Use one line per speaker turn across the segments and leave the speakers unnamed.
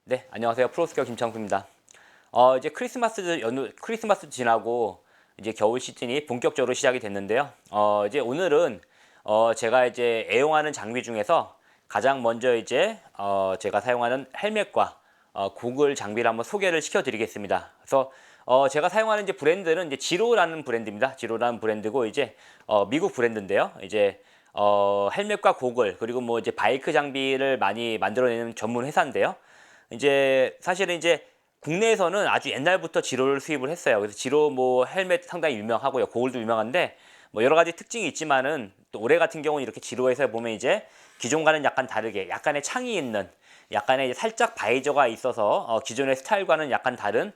네, 안녕하세요. 프로스케어 김창수입니다. 이제 크리스마스 지나고 이제 겨울 시즌이 본격적으로 시작이 됐는데요. 이제 오늘은 제가 이제 애용하는 장비 중에서 가장 먼저 이제 제가 사용하는 헬멧과 고글 장비를 한번 소개를 시켜드리겠습니다. 그래서 제가 사용하는 이제 브랜드는 이제 지로라는 브랜드입니다. 지로라는 브랜드고 이제 미국 브랜드인데요. 이제 헬멧과 고글 그리고 뭐 이제 바이크 장비를 많이 만들어내는 전문 회사인데요. 이제 사실은 이제 국내에서는 아주 옛날부터 지로를 수입을 했어요. 그래서 지로 뭐 헬멧 상당히 유명하고요. 고글도 유명한데 뭐 여러 가지 특징이 있지만은 또 올해 같은 경우는 이렇게 지로에서 보면 이제 기존과는 약간 다르게 약간의 창이 있는 약간의 살짝 바이저가 있어서 기존의 스타일과는 약간 다른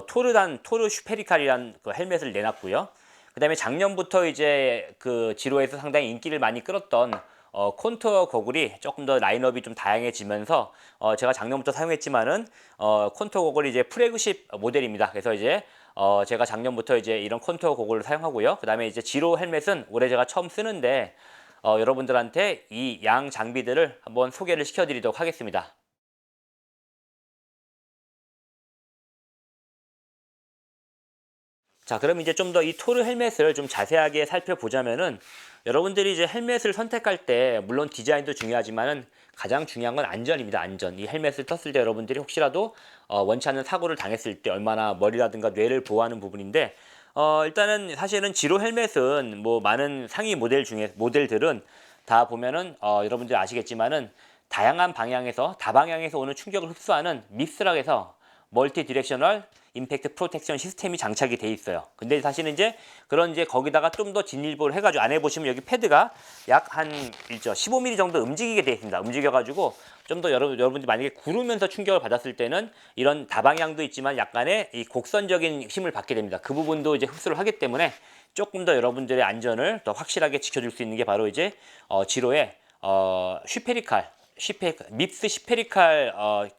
토르 슈페리칼이라는 그 헬멧을 내놨고요. 그다음에 작년부터 이제 그 지로에서 상당히 인기를 많이 끌었던 콘투어 고글이 조금 더 라인업이 좀 다양해지면서 제가 작년부터 사용했지만은 콘투어 고글이 이제 플래그십 모델입니다. 그래서 이제 제가 작년부터 이제 이런 콘투어 고글을 사용하고요. 그다음에 이제 지로 헬멧은 올해 제가 처음 쓰는데 여러분들한테 이 양 장비들을 한번 소개를 시켜드리도록 하겠습니다. 자, 그럼 이제 좀 더 이 토르 헬멧을 좀 자세하게 살펴보자면은 여러분들이 이제 헬멧을 선택할 때 물론 디자인도 중요하지만은 가장 중요한 건 안전입니다. 안전. 이 헬멧을 떴을 때 여러분들이 혹시라도 원치 않는 사고를 당했을 때 얼마나 머리라든가 뇌를 보호하는 부분인데 일단은 사실은 지로 헬멧은 뭐 많은 상위 모델들은 다 보면은 여러분들이 아시겠지만은 다양한 방향에서 다방향에서 오는 충격을 흡수하는 밉스라고 해서 멀티 디렉셔널 임팩트 프로텍션 시스템이 장착이 돼 있어요. 근데 사실은 이제 그런 이제 거기다가 좀 더 진일보를 해가지고 안에 보시면 여기 패드가 약 한 15mm 정도 움직이게 돼 있습니다. 움직여가지고 좀 더 여러분들이 만약에 구르면서 충격을 받았을 때는 이런 다방향도 있지만 약간의 이 곡선적인 힘을 받게 됩니다. 그 부분도 이제 흡수를 하기 때문에 조금 더 여러분들의 안전을 더 확실하게 지켜줄 수 있는 게 바로 이제 지로의 밉스 슈페리칼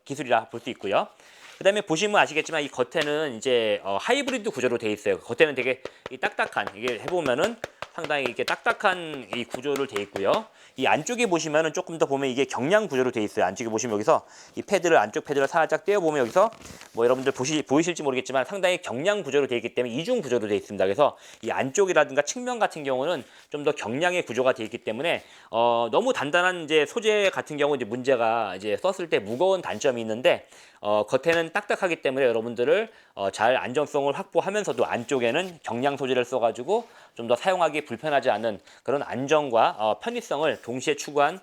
기술이라 볼 수 있고요. 그 다음에 보시면 아시겠지만 이 겉에는 이제 하이브리드 구조로 되어 있어요. 겉에는 되게 이 딱딱한, 이게 해보면은 상당히 이렇게 딱딱한 이 구조로 되어 있고요. 이 안쪽에 보시면은 조금 더 보면 이게 경량 구조로 되어 있어요. 안쪽에 보시면 여기서 이 안쪽 패드를 살짝 떼어보면 여기서 뭐 여러분들 보이실지 모르겠지만 상당히 경량 구조로 되어 있기 때문에 이중 구조로 되어 있습니다. 그래서 이 안쪽이라든가 측면 같은 경우는 좀 더 경량의 구조가 되어 있기 때문에 너무 단단한 이제 소재 같은 경우 이제 문제가 이제 썼을 때 무거운 단점이 있는데 겉에는 딱딱하기 때문에 여러분들을 잘 안정성을 확보하면서도 안쪽에는 경량 소재를 써가지고 좀 더 사용하기 불편하지 않은 그런 안정과 편의성을 동시에 추구한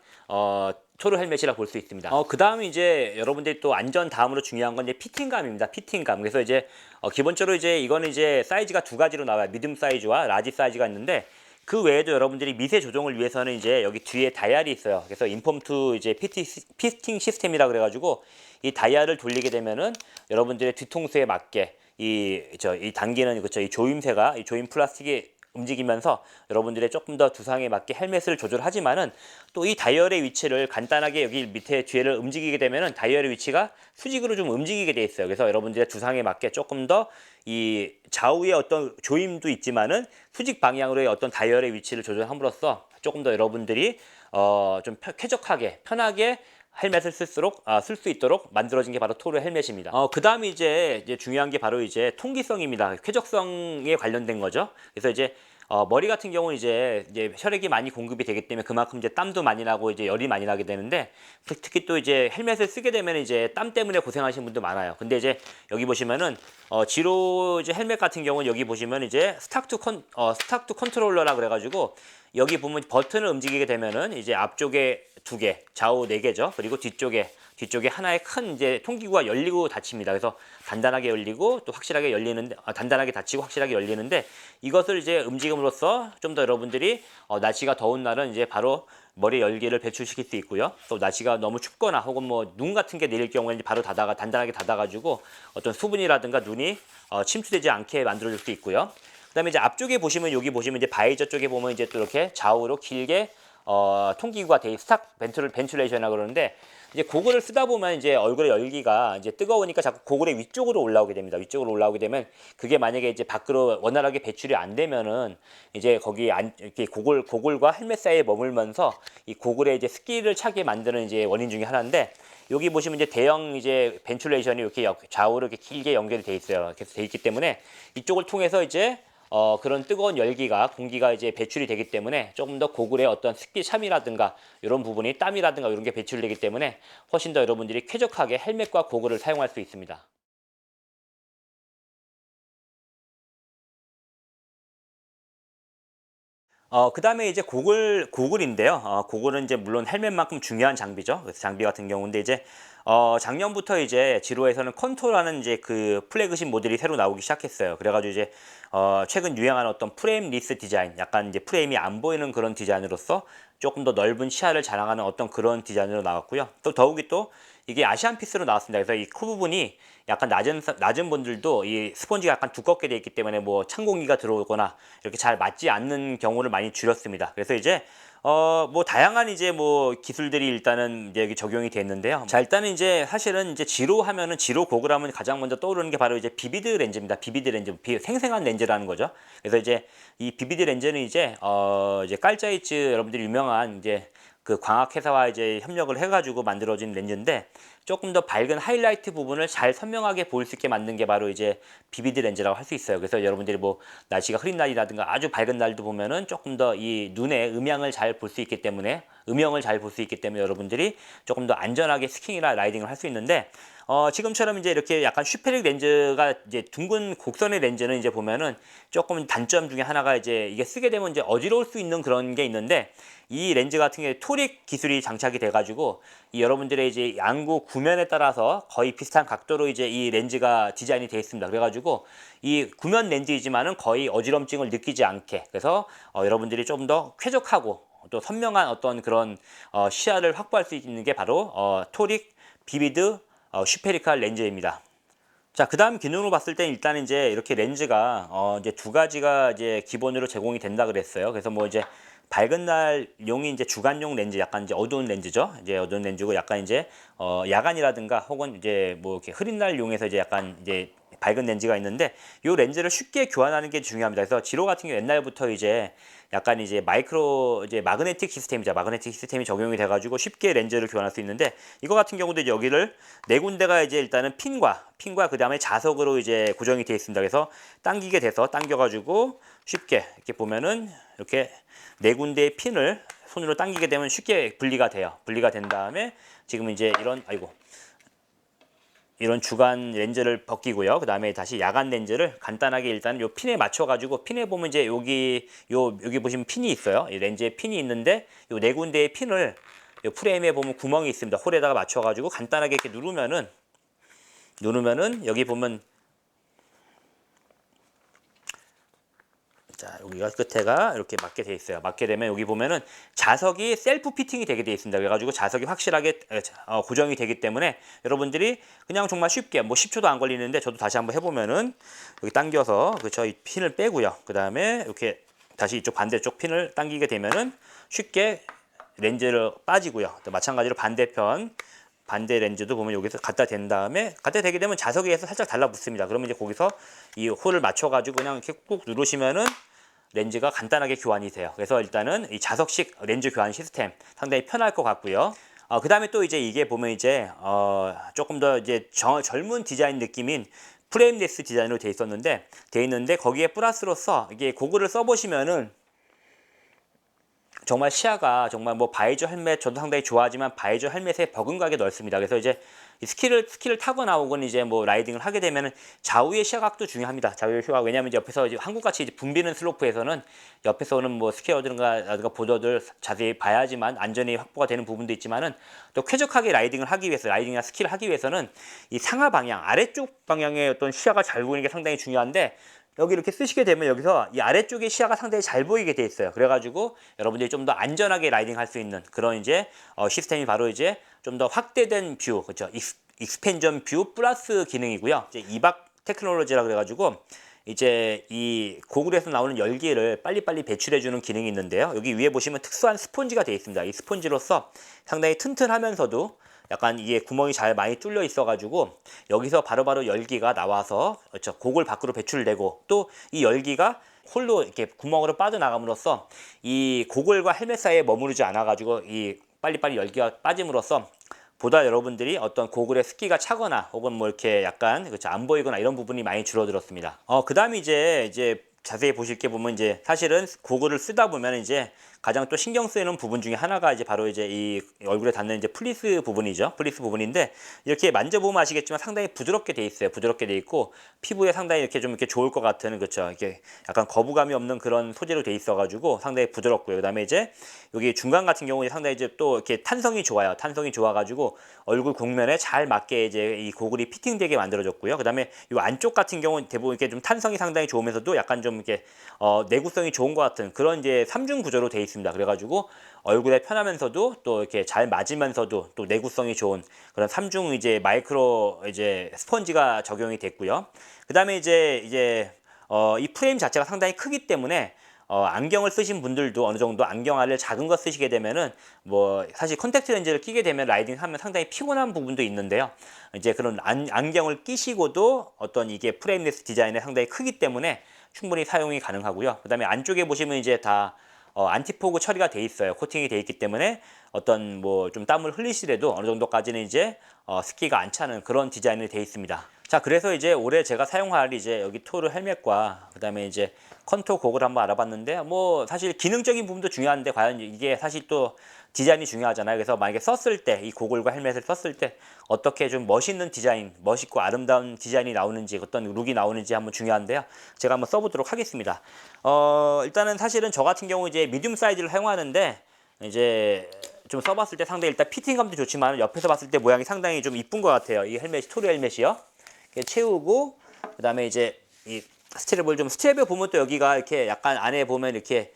토르 헬멧이라 볼 수 있습니다. 그 다음에 이제 여러분들이 또 안전 다음으로 중요한 건 이제 피팅감입니다. 피팅감. 그래서 이제 기본적으로 이제 이거는 이제 사이즈가 두 가지로 나와요. 미디움 사이즈와 라지 사이즈가 있는데 그 외에도 여러분들이 미세 조정을 위해서는 이제 여기 뒤에 다이얼이 있어요. 그래서 인폼2 이제 피팅 시스템이라 그래가지고 이 다이얼을 돌리게 되면은 여러분들의 뒤통수에 맞게 이 당기는 그쵸 이 조임새가 이 조임 플라스틱이 움직이면서 여러분들의 조금 더 두상에 맞게 헬멧을 조절하지만은 또 이 다이얼의 위치를 간단하게 여기 밑에 뒤에를 움직이게 되면은 다이얼의 위치가 수직으로 좀 움직이게 돼 있어요. 그래서 여러분들의 두상에 맞게 조금 더 이 좌우의 어떤 조임도 있지만은 수직 방향으로의 어떤 다이얼의 위치를 조절함으로써 조금 더 여러분들이 좀 쾌적하게 편하게 헬멧을 쓸 수 있도록 만들어진 게 바로 토르 헬멧입니다. 그 다음에 이제 중요한 게 바로 이제 통기성입니다. 쾌적성에 관련된 거죠. 그래서 이제 머리 같은 경우는 이제 혈액이 많이 공급이 되기 때문에 그만큼 이제 땀도 많이 나고 이제 열이 많이 나게 되는데 특히 또 이제 헬멧을 쓰게 되면 이제 땀 때문에 고생하시는 분도 많아요. 근데 이제 여기 보시면은 지로 이제 헬멧 같은 경우는 여기 보시면 이제 스탁 투 컨트롤러라 그래가지고 여기 보면 버튼을 움직이게 되면은 이제 앞쪽에 두 개, 좌우 네 개죠. 그리고 뒤쪽에 하나의 큰 이제 통기구가 열리고 닫힙니다. 그래서 단단하게 열리고 또 확실하게 열리는데 단단하게 닫히고 확실하게 열리는데 이것을 이제 움직임으로써 좀 더 여러분들이 날씨가 더운 날은 이제 바로 머리 열기를 배출시킬 수 있고요. 또 날씨가 너무 춥거나 혹은 뭐 눈 같은 게 내릴 경우에는 바로 단단하게 닫아가지고 어떤 수분이라든가 눈이 침투되지 않게 만들어줄 수 있고요. 그다음에 이제 앞쪽에 보시면 여기 보시면 이제 바이저 쪽에 보면 이제 또 이렇게 좌우로 길게 통기구가 돼 스탁 벤틸레이션이라고 그러는데 이제 고글을 쓰다 보면 이제 얼굴의 열기가 이제 뜨거우니까 자꾸 고글의 위쪽으로 올라오게 됩니다. 위쪽으로 올라오게 되면 그게 만약에 이제 밖으로 원활하게 배출이 안 되면은 이제 거기 이렇게 고글과 헬멧 사이에 머물면서 이 고글에 이제 습기를 차게 만드는 이제 원인 중에 하나인데, 여기 보시면 이제 대형 이제 벤출레이션이 이렇게 좌우로 이렇게 길게 연결이 돼 있어요. 그래서 돼 있기 때문에 이쪽을 통해서 이제 그런 뜨거운 열기가 공기가 이제 배출이 되기 때문에 조금 더 고글의 어떤 습기 참이라든가 이런 부분이 땀이라든가 이런 게 배출되기 때문에 훨씬 더 여러분들이 쾌적하게 헬멧과 고글을 사용할 수 있습니다. 그다음에 이제 고글인데요. 고글은 이제 물론 헬멧만큼 중요한 장비죠. 그래서 장비 같은 경우인데 이제 작년부터 이제 지로에서는 컨토라는 이제 그 플래그십 모델이 새로 나오기 시작했어요. 그래가지고 이제 최근 유행하는 어떤 프레임리스 디자인, 약간 이제 프레임이 안 보이는 그런 디자인으로서 조금 더 넓은 시야를 자랑하는 어떤 그런 디자인으로 나왔고요. 또 더욱이 또 이게 아시안 피스로 나왔습니다. 그래서 이 코 부분이 약간 낮은 분들도 이 스펀지가 약간 두껍게 되어 있기 때문에 뭐 찬 공기가 들어오거나 이렇게 잘 맞지 않는 경우를 많이 줄였습니다. 그래서 이제 뭐 다양한 이제 뭐 기술들이 일단은 이제 여기 적용이 됐는데요. 자, 일단은 이제 사실은 이제 지로 하면은 지로 고글 하면 가장 먼저 떠오르는 게 바로 이제 비비드 렌즈입니다. 비비드 렌즈, 생생한 렌즈라는 거죠. 그래서 이제 이 비비드 렌즈는 이제 이제 깔짜이츠 여러분들이 유명한 이제 그 광학 회사와 이제 협력을 해가지고 만들어진 렌즈인데, 조금 더 밝은 하이라이트 부분을 잘 선명하게 보일 수 있게 만든 게 바로 이제 비비드 렌즈라고 할 수 있어요. 그래서 여러분들이 뭐 날씨가 흐린 날이라든가 아주 밝은 날도 보면은 조금 더 이 눈의 음향을 잘 볼 수 있기 때문에, 음영을 잘 볼 수 있기 때문에 여러분들이 조금 더 안전하게 스킹이나 라이딩을 할 수 있는데, 지금처럼 이제 이렇게 약간 슈페릭 렌즈가 이제 둥근 곡선의 렌즈는 이제 보면은 조금 단점 중에 하나가 이제 이게 쓰게 되면 이제 어지러울 수 있는 그런 게 있는데, 이 렌즈 같은 경우에 토릭 기술이 장착이 돼가지고 이 여러분들의 이제 양구 구면에 따라서 거의 비슷한 각도로 이제 이 렌즈가 디자인이 되어 있습니다. 그래가지고 이 구면 렌즈이지만은 거의 어지럼증을 느끼지 않게, 그래서 여러분들이 좀 더 쾌적하고 또 선명한 어떤 그런 시야를 확보할 수 있는 게 바로 토릭 비비드 슈페리칼 렌즈입니다. 자, 그 다음 기능으로 봤을 때 일단 이제 이렇게 렌즈가 이제 두 가지가 이제 기본으로 제공이 된다 그랬어요. 그래서 뭐 이제 밝은 날용이 이제 주간용 렌즈, 약간 이제 어두운 렌즈죠. 이제 어두운 렌즈고, 약간 이제 야간이라든가 혹은 이제 뭐 이렇게 흐린 날용에서 이제 약간 이제 밝은 렌즈가 있는데, 이 렌즈를 쉽게 교환하는 게 중요합니다. 그래서 지로 같은 경우 옛날부터 이제 약간 이제 마이크로 이제 마그네틱 시스템이죠. 마그네틱 시스템이 적용이 돼가지고 쉽게 렌즈를 교환할 수 있는데, 이거 같은 경우도 이제 여기를 네 군데가 이제 일단은 핀과 그 다음에 자석으로 이제 고정이 되어 있습니다. 그래서 당기게 돼서 당겨가지고 쉽게 이렇게 보면은 이렇게 네 군데의 핀을 손으로 당기게 되면 쉽게 분리가 돼요. 분리가 된 다음에 지금 이제 이런 주간 렌즈를 벗기고요. 그 다음에 다시 야간 렌즈를 간단하게 일단 요 핀에 맞춰가지고, 핀에 보면 이제 여기 보시면 핀이 있어요. 이 렌즈에 핀이 있는데 요 네 군데의 핀을 요 프레임에 보면 구멍이 있습니다. 홀에다가 맞춰가지고 간단하게 이렇게 누르면은 여기 보면, 자, 여기가 끝에가 이렇게 맞게 돼 있어요. 맞게 되면 여기 보면은 자석이 셀프 피팅이 되게 돼 있습니다. 그래가지고 자석이 확실하게 고정이 되기 때문에 여러분들이 그냥 정말 쉽게 뭐 10초도 안 걸리는데, 저도 다시 한번 해보면은 여기 당겨서, 그렇죠, 이 핀을 빼고요. 그 다음에 이렇게 다시 이쪽 반대쪽 핀을 당기게 되면은 쉽게 렌즈를 빠지고요. 또 마찬가지로 반대 렌즈도 보면 여기서 갖다 댄 다음에, 갖다 대게 되면 자석에 의해서 살짝 달라붙습니다. 그러면 이제 거기서 이 홀을 맞춰가지고 그냥 이렇게 꾹 누르시면은 렌즈가 간단하게 교환이 돼요. 그래서 일단은 이 자석식 렌즈 교환 시스템 상당히 편할 것 같고요. 그 다음에 또 이제 이게 보면 이제 조금 더 이제 젊은 디자인 느낌인 프레임리스 디자인으로 돼 있는데 거기에 플러스로서 이게 고글을 써보시면은 정말 시야가 정말 뭐 바이저 헬멧 저도 상당히 좋아하지만 바이저 헬멧에 버금가게 넓습니다. 그래서 이제 스키를 타고 나오건 이제 뭐 라이딩을 하게 되면은 좌우의 시야각도 중요합니다. 좌우의 시야각, 왜냐하면 이제 옆에서 이제 한국같이 이제 붐비는 슬로프에서는 옆에서 오는 뭐 스키어들과 보더들 자세히 봐야지만 안전이 확보가 되는 부분도 있지만은, 또 쾌적하게 라이딩을 하기 위해서, 라이딩이나 스키를 하기 위해서는 이 상하 방향, 아래쪽 방향의 어떤 시야가 잘 보이는 게 상당히 중요한데, 여기 이렇게 쓰시게 되면 여기서 이 아래쪽의 시야가 상당히 잘 보이게 돼 있어요. 그래가지고 여러분들이 좀 더 안전하게 라이딩 할 수 있는 그런 이제 시스템이 바로 이제 좀 더 확대된 뷰, 그렇죠? 익스펜전 뷰 플러스 기능이고요. 이제 이박 테크놀로지라 그래가지고 이제 이 고글에서 나오는 열기를 빨리빨리 배출해주는 기능이 있는데요. 여기 위에 보시면 특수한 스폰지가 되어 있습니다. 이 스폰지로서 상당히 튼튼하면서도 약간 이게 구멍이 잘 많이 뚫려 있어가지고 여기서 바로바로 열기가 나와서, 그렇죠, 고글 밖으로 배출되고, 또 이 열기가 홀로 이렇게 구멍으로 빠져나감으로써 이 고글과 헬멧 사이에 머무르지 않아가지고 이 빨리빨리 열기가 빠짐으로써 보다 여러분들이 어떤 고글의 습기가 차거나 혹은 뭐 이렇게 약간 그렇죠 안 보이거나 이런 부분이 많이 줄어들었습니다. 그다음에 이제 자세히 보실 게 보면 이제 사실은 고글을 쓰다 보면 이제 가장 또 신경 쓰이는 부분 중에 하나가 이제 바로 이제 이 얼굴에 닿는 이제 플리스 부분이죠. 플리스 부분인데 이렇게 만져보면 아시겠지만 상당히 부드럽게 돼 있어요. 부드럽게 돼 있고 피부에 상당히 이렇게 좀 이렇게 좋을 것 같은 그렇죠. 이렇게 약간 거부감이 없는 그런 소재로 돼 있어가지고 상당히 부드럽고요. 그다음에 이제 여기 중간 같은 경우에 상당히 이제 또 이렇게 탄성이 좋아요. 탄성이 좋아가지고 얼굴 곡면에 잘 맞게 이제 이 고글이 피팅되게 만들어졌고요. 그다음에 이 안쪽 같은 경우는 대부분 이렇게 좀 탄성이 상당히 좋으면서도 약간 좀 이렇게 내구성이 좋은 것 같은 그런 이제 삼중 구조로 돼 있습니다. 그래가지고 얼굴에 편하면서도 또 이렇게 잘 맞으면서도 또 내구성이 좋은 그런 삼중 이제 마이크로 이제 스펀지가 적용이 됐고요. 그다음에 이제 이 프레임 자체가 상당히 크기 때문에 안경을 쓰신 분들도 어느 정도 안경알을 작은 거 쓰시게 되면은 뭐 사실 컨택트 렌즈를 끼게 되면 라이딩 하면 상당히 피곤한 부분도 있는데요. 이제 그런 안경을 끼시고도 어떤 이게 프레임레스 디자인이 상당히 크기 때문에 충분히 사용이 가능하고요. 그다음에 안쪽에 보시면 이제 다 안티포그 처리가 돼 있어요. 코팅이 돼 있기 때문에 어떤 뭐 좀 땀을 흘리시더라도 어느 정도까지는 이제 습기가 안 차는 그런 디자인이 돼 있습니다. 자, 그래서 이제 올해 제가 사용할 이제 여기 토르 헬멧과 그다음에 이제 컨토 고글 한번 알아봤는데 뭐 사실 기능적인 부분도 중요한데 과연 이게 사실 또 디자인이 중요하잖아요. 그래서 만약에 썼을 때 이 고글과 헬멧을 썼을 때 어떻게 좀 멋있는 디자인, 멋있고 아름다운 디자인이 나오는지 어떤 룩이 나오는지 한번 중요한데요. 제가 한번 써보도록 하겠습니다. 일단은 사실은 저 같은 경우 이제 미디움 사이즈를 사용하는데 이제 좀 써봤을 때 상당히 일단 피팅감도 좋지만 옆에서 봤을 때 모양이 상당히 좀 이쁜 것 같아요. 이 헬멧이 토르 헬멧이요. 이렇게 채우고 그다음에 이제 이 스트랩을 보면 또 여기가 이렇게 약간 안에 보면 이렇게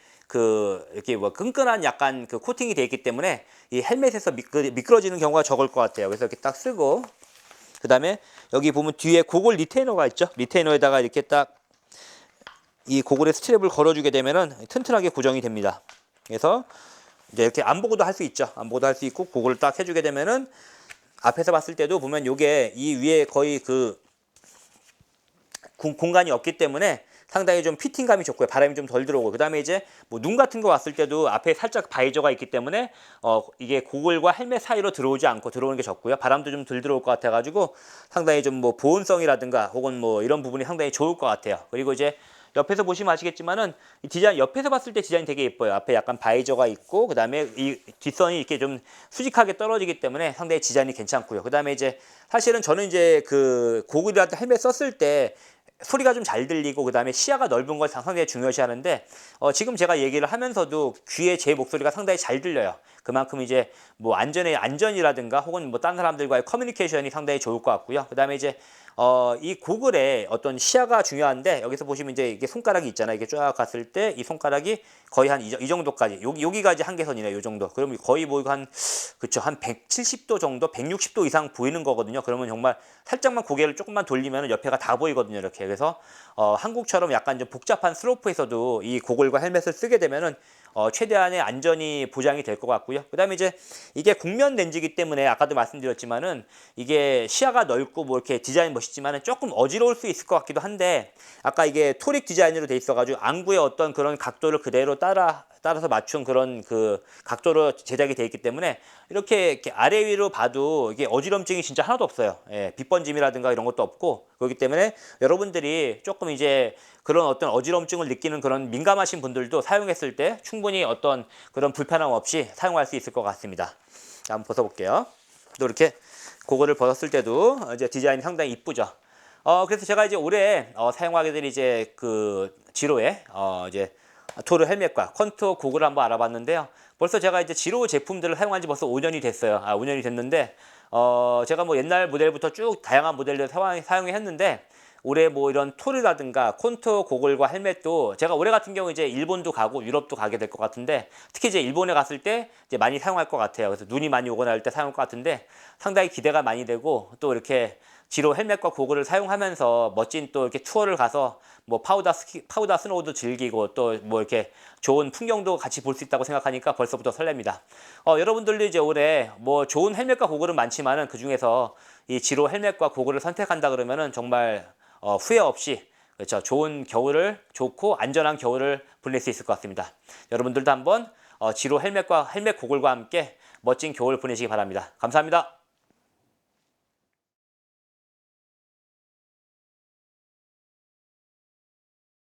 이렇게 뭐 끈끈한 약간 그 코팅이 되어 있기 때문에 이 헬멧에서 미끄러지는 경우가 적을 것 같아요. 그래서 이렇게 딱 쓰고 그다음에 여기 보면 뒤에 고글 리테이너가 있죠. 리테이너에다가 이렇게 딱 이 고글에 스트랩을 걸어주게 되면은 튼튼하게 고정이 됩니다. 그래서 이제 이렇게 안 보고도 할 수 있죠. 안 보고도 할 수 있고 고글을 딱 해주게 되면은 앞에서 봤을 때도 보면 요게 이 위에 거의 그 공간이 없기 때문에 상당히 좀 피팅감이 좋고요. 바람이 좀 덜 들어오고 그다음에 이제 뭐 눈 같은 거 왔을 때도 앞에 살짝 바이저가 있기 때문에 이게 고글과 헬멧 사이로 들어오지 않고 들어오는 게 적고요. 바람도 좀 덜 들어올 것 같아 가지고 상당히 좀 뭐 보온성이라든가 혹은 뭐 이런 부분이 상당히 좋을 것 같아요. 그리고 이제 옆에서 보시면 아시겠지만은 이 디자인 옆에서 봤을 때 디자인 되게 예뻐요. 앞에 약간 바이저가 있고 그다음에 이 뒷선이 이렇게 좀 수직하게 떨어지기 때문에 상당히 디자인이 괜찮고요. 그다음에 이제 사실은 저는 이제 그 고글이라든 헬멧 썼을 때 소리가 좀 잘 들리고 그다음에 시야가 넓은 걸 상당히 중요시하는데 지금 제가 얘기를 하면서도 귀에 제 목소리가 상당히 잘 들려요. 그만큼 이제 뭐 안전이라든가 혹은 뭐 다른 사람들과의 커뮤니케이션이 상당히 좋을 것 같고요. 그다음에 이제 이 고글의 어떤 시야가 중요한데 여기서 보시면 이제 이게 손가락이 있잖아요. 이게 쫙 갔을 때 이 손가락이 거의 한 이 정도까지 여기가 이제 한계선이네요. 이 정도. 그러면 거의 뭐 한 그쵸 한 170도 정도, 160도 이상 보이는 거거든요. 그러면 정말 살짝만 고개를 조금만 돌리면 옆에가 다 보이거든요. 이렇게. 그래서 한국처럼 약간 좀 복잡한 슬로프에서도 이 고글과 헬멧을 쓰게 되면은 최대한의 안전이 보장이 될 것 같고요. 그다음에 이제 이게 곡면 렌즈이기 때문에 아까도 말씀드렸지만은 이게 시야가 넓고 뭐 이렇게 디자인 멋있지만은 조금 어지러울 수 있을 것 같기도 한데 아까 이게 토릭 디자인으로 돼 있어가지고 안구의 어떤 그런 각도를 그대로 따라서 맞춘 그런 그 각도로 제작이 돼 있기 때문에 이렇게 아래 위로 봐도 이게 어지럼증이 진짜 하나도 없어요. 예, 빛번짐이라든가 이런 것도 없고 그렇기 때문에 여러분들이 조금 이제 그런 어떤 어지럼증을 느끼는 그런 민감하신 분들도 사용했을 때 충분히 어떤 그런 불편함 없이 사용할 수 있을 것 같습니다. 자, 한번 벗어볼게요. 또 이렇게 그거를 벗었을 때도 이제 디자인이 상당히 이쁘죠. 그래서 제가 이제 올해 사용하게 될 이제 그 지로에 이제 토르 헬멧과 컨투어 고글을 한번 알아봤는데요. 벌써 제가 이제 지로 제품들을 사용한 지 벌써 5년이 됐어요. 5년이 됐는데 제가 뭐 옛날 모델부터 쭉 다양한 모델을 사용해 했는데 올해 뭐 이런 토르라든가 콘투어 고글과 헬멧도 제가 올해 같은 경우 이제 일본도 가고 유럽도 가게 될 것 같은데 특히 이제 일본에 갔을 때 이제 많이 사용할 것 같아요. 그래서 눈이 많이 오거나 할 때 사용할 것 같은데 상당히 기대가 많이 되고 또 이렇게 지로 헬멧과 고글을 사용하면서 멋진 또 이렇게 투어를 가서 뭐 파우더 스노우도 즐기고 또 뭐 이렇게 좋은 풍경도 같이 볼 수 있다고 생각하니까 벌써부터 설렙니다. 여러분들도 이제 올해 뭐 좋은 헬멧과 고글은 많지만은 그 중에서 이 지로 헬멧과 고글을 선택한다 그러면은 정말 후회 없이 그렇죠. 좋고 안전한 겨울을 보낼 수 있을 것 같습니다. 여러분들도 한번 지로 헬멧 고글과 함께 멋진 겨울 보내시기 바랍니다. 감사합니다.